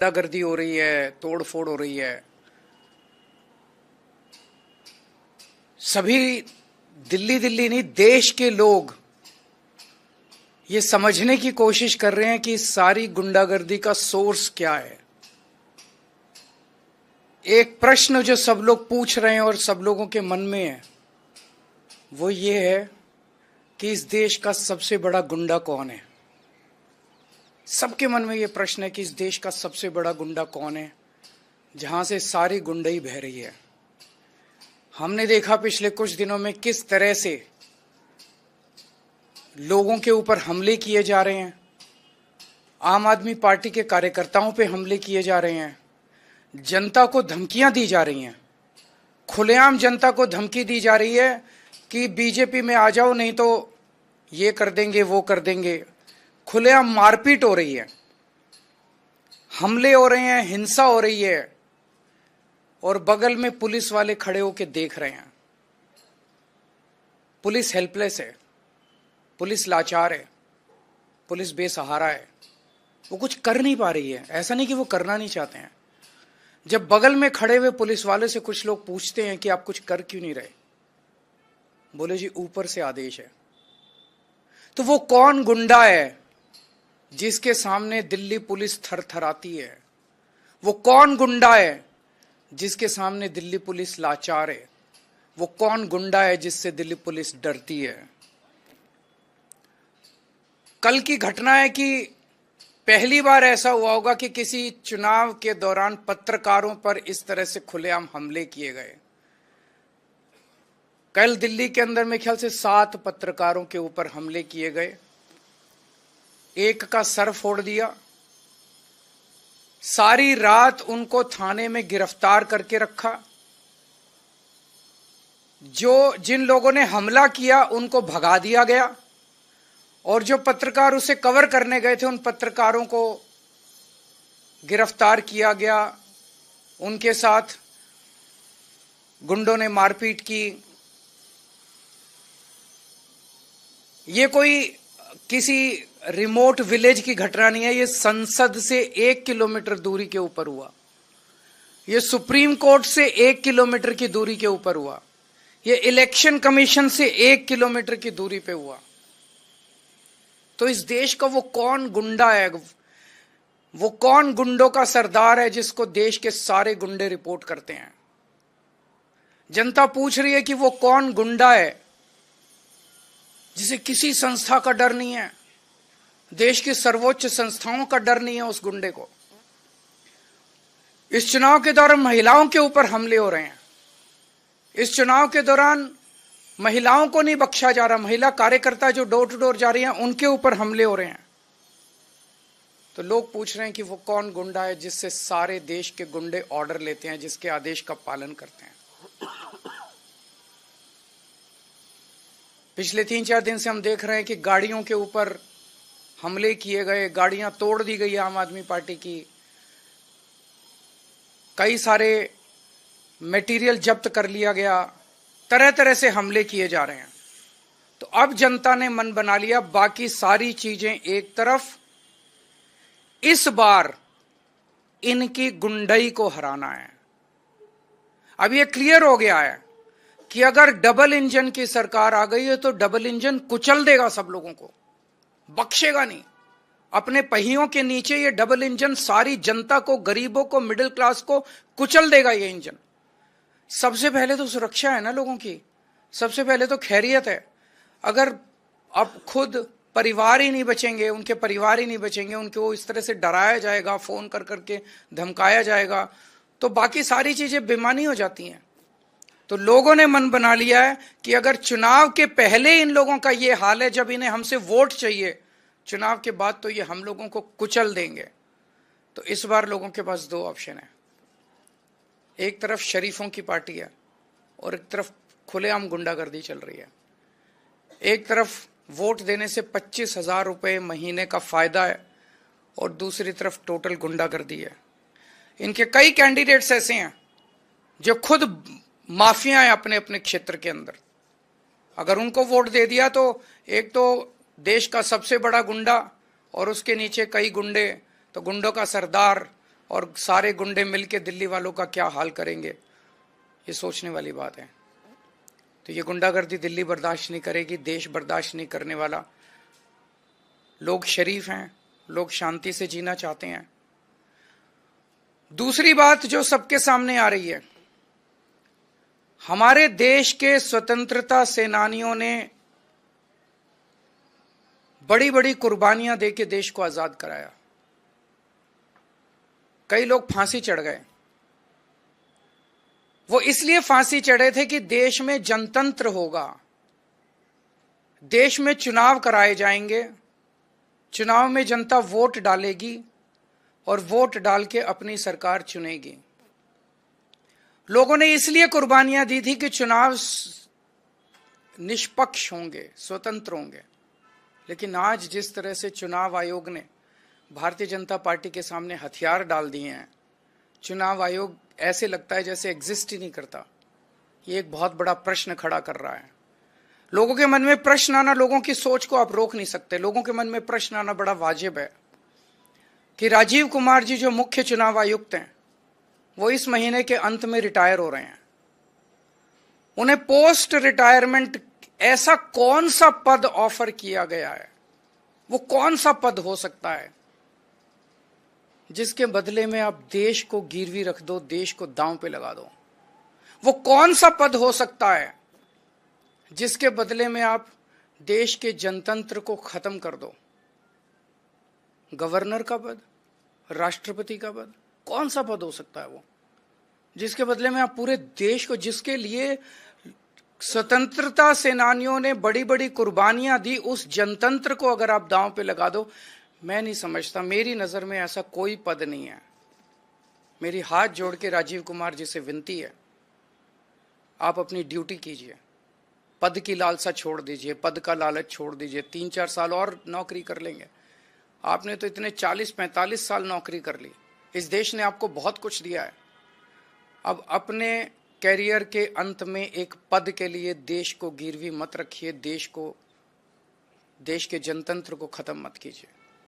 गुंडागर्दी हो रही है, तोड़ फोड़ हो रही है। सभी दिल्ली दिल्ली नहीं, देश के लोग ये समझने की कोशिश कर रहे हैं कि सारी गुंडागर्दी का सोर्स क्या है। एक प्रश्न जो सब लोग पूछ रहे हैं और सब लोगों के मन में है वो ये है कि इस देश का सबसे बड़ा गुंडा कौन है। सबके मन में ये प्रश्न है कि इस देश का सबसे बड़ा गुंडा कौन है, जहां से सारी गुंडई बह रही है। हमने देखा पिछले कुछ दिनों में किस तरह से लोगों के ऊपर हमले किए जा रहे हैं, आम आदमी पार्टी के कार्यकर्ताओं पे हमले किए जा रहे हैं, जनता को धमकियां दी जा रही हैं, खुलेआम जनता को धमकी दी जा रही है कि बीजेपी में आ जाओ नहीं तो ये कर देंगे वो कर देंगे। खुलेआम मारपीट हो रही है, हमले हो रहे हैं, हिंसा हो रही है और बगल में पुलिस वाले खड़े होकर देख रहे हैं। पुलिस हेल्पलेस है, पुलिस लाचार है, पुलिस बेसहारा है, वो कुछ कर नहीं पा रही है। ऐसा नहीं कि वो करना नहीं चाहते हैं। जब बगल में खड़े हुए पुलिस वाले से कुछ लोग पूछते हैं कि आप कुछ कर क्यों नहीं रहे, बोले जी ऊपर से आदेश है। तो वो कौन गुंडा है जिसके सामने दिल्ली पुलिस थरथराती है? वो कौन गुंडा है जिसके सामने दिल्ली पुलिस लाचार है? वो कौन गुंडा है जिससे दिल्ली पुलिस डरती है? कल की घटना है कि पहली बार ऐसा हुआ होगा कि किसी चुनाव के दौरान पत्रकारों पर इस तरह से खुलेआम हमले किए गए। कल दिल्ली के अंदर में ख्याल से 7 पत्रकारों के ऊपर हमले किए गए। एक का सर फोड़ दिया, सारी रात उनको थाने में गिरफ्तार करके रखा। जिन लोगों ने हमला किया उनको भगा दिया गया और जो पत्रकार उसे कवर करने गए थे उन पत्रकारों को गिरफ्तार किया गया। उनके साथ गुंडों ने मारपीट की। ये कोई किसी रिमोट विलेज की घटना नहीं है, ये संसद से 1 किलोमीटर दूरी के ऊपर हुआ, ये सुप्रीम कोर्ट से 1 किलोमीटर की दूरी के ऊपर हुआ, ये इलेक्शन कमीशन से 1 किलोमीटर की दूरी पे हुआ। तो इस देश का वो कौन गुंडा है, वो कौन गुंडों का सरदार है जिसको देश के सारे गुंडे रिपोर्ट करते हैं? जनता पूछ रही है कि वो कौन गुंडा है जिसे किसी संस्था का डर नहीं है, देश की सर्वोच्च संस्थाओं का डर नहीं है उस गुंडे को। इस चुनाव के दौरान महिलाओं के ऊपर हमले हो रहे हैं, इस चुनाव के दौरान महिलाओं को नहीं बख्शा जा रहा। महिला कार्यकर्ता जो डोर टू डोर जा रही हैं उनके ऊपर हमले हो रहे हैं। तो लोग पूछ रहे हैं कि वो कौन गुंडा है जिससे सारे देश के गुंडे ऑर्डर लेते हैं, जिसके आदेश का पालन करते हैं। पिछले 3-4 दिन से हम देख रहे हैं कि गाड़ियों के ऊपर हमले किए गए, गाड़ियां तोड़ दी गई आम आदमी पार्टी की, कई सारे मटेरियल जब्त कर लिया गया, तरह तरह से हमले किए जा रहे हैं। तो अब जनता ने मन बना लिया, बाकी सारी चीजें एक तरफ, इस बार इनकी गुंडई को हराना है। अब ये क्लियर हो गया है कि अगर डबल इंजन की सरकार आ गई है तो डबल इंजन कुचल देगा सब लोगों को, बख्शेगा नहीं। अपने पहियों के नीचे ये डबल इंजन सारी जनता को, गरीबों को, मिडिल क्लास को कुचल देगा ये इंजन। सबसे पहले तो सुरक्षा है ना लोगों की, सबसे पहले तो खैरियत है। अगर अब खुद परिवार ही नहीं बचेंगे, उनके परिवार ही नहीं बचेंगे, उनको इस तरह से डराया जाएगा, फोन कर करके धमकाया जाएगा, तो बाकी सारी चीजें बेमानी हो जाती हैं। तो लोगों ने मन बना लिया है कि अगर चुनाव के पहले इन लोगों का ये हाल है, जब इन्हें हमसे वोट चाहिए, चुनाव के बाद तो ये हम लोगों को कुचल देंगे। तो इस बार लोगों के पास 2 ऑप्शन है। एक तरफ शरीफों की पार्टी है और एक तरफ खुलेआम गुंडागर्दी चल रही है। एक तरफ वोट देने से 25,000 रुपये महीने का फायदा है और दूसरी तरफ टोटल गुंडागर्दी है। इनके कई कैंडिडेट्स ऐसे हैं जो खुद माफिया है अपने अपने क्षेत्र के अंदर। अगर उनको वोट दे दिया तो एक तो देश का सबसे बड़ा गुंडा और उसके नीचे कई गुंडे, तो गुंडों का सरदार और सारे गुंडे मिलके दिल्ली वालों का क्या हाल करेंगे, ये सोचने वाली बात है। तो ये गुंडागर्दी दिल्ली बर्दाश्त नहीं करेगी, देश बर्दाश्त नहीं करने वाला। लोग शरीफ हैं, लोग शांति से जीना चाहते हैं। दूसरी बात जो सबके सामने आ रही है, हमारे देश के स्वतंत्रता सेनानियों ने बड़ी बड़ी कुर्बानियां देके देश को आजाद कराया। कई लोग फांसी चढ़ गए। वो इसलिए फांसी चढ़े थे कि देश में जनतंत्र होगा, देश में चुनाव कराए जाएंगे, चुनाव में जनता वोट डालेगी और वोट डाल के अपनी सरकार चुनेगी। लोगों ने इसलिए कुर्बानियां दी थी कि चुनाव निष्पक्ष होंगे, स्वतंत्र होंगे। लेकिन आज जिस तरह से चुनाव आयोग ने भारतीय जनता पार्टी के सामने हथियार डाल दिए हैं, चुनाव आयोग ऐसे लगता है जैसे एग्जिस्ट ही नहीं करता। ये एक बहुत बड़ा प्रश्न खड़ा कर रहा है। लोगों के मन में प्रश्न आना, लोगों की सोच को आप रोक नहीं सकते। लोगों के मन में प्रश्न आना बड़ा वाजिब है कि राजीव कुमार जी जो मुख्य चुनाव आयुक्त हैं, वो इस महीने के अंत में रिटायर हो रहे हैं। उन्हें पोस्ट रिटायरमेंट ऐसा कौन सा पद ऑफर किया गया है, वो कौन सा पद हो सकता है जिसके बदले में आप देश को गिरवी रख दो, देश को दांव पे लगा दो? वो कौन सा पद हो सकता है जिसके बदले में आप देश के जनतंत्र को खत्म कर दो? गवर्नर का पद, राष्ट्रपति का पद, कौन सा पद हो सकता है वो जिसके बदले में आप पूरे देश को, जिसके लिए स्वतंत्रता सेनानियों ने बड़ी बड़ी कुर्बानियां दी, उस जनतंत्र को अगर आप दांव पे लगा दो? मैं नहीं समझता, मेरी नजर में ऐसा कोई पद नहीं है। मेरी हाथ जोड़ के राजीव कुमार जी से विनती है, आप अपनी ड्यूटी कीजिए, पद की लालसा छोड़ दीजिए, पद का लालच छोड़ दीजिए। 3-4 साल और नौकरी कर लेंगे। आपने तो इतने 40-45 साल नौकरी कर ली, इस देश ने आपको बहुत कुछ दिया है। अब अपने कैरियर के अंत में एक पद के लिए देश को गिरवी मत रखिए, देश के जनतंत्र को खत्म मत कीजिए।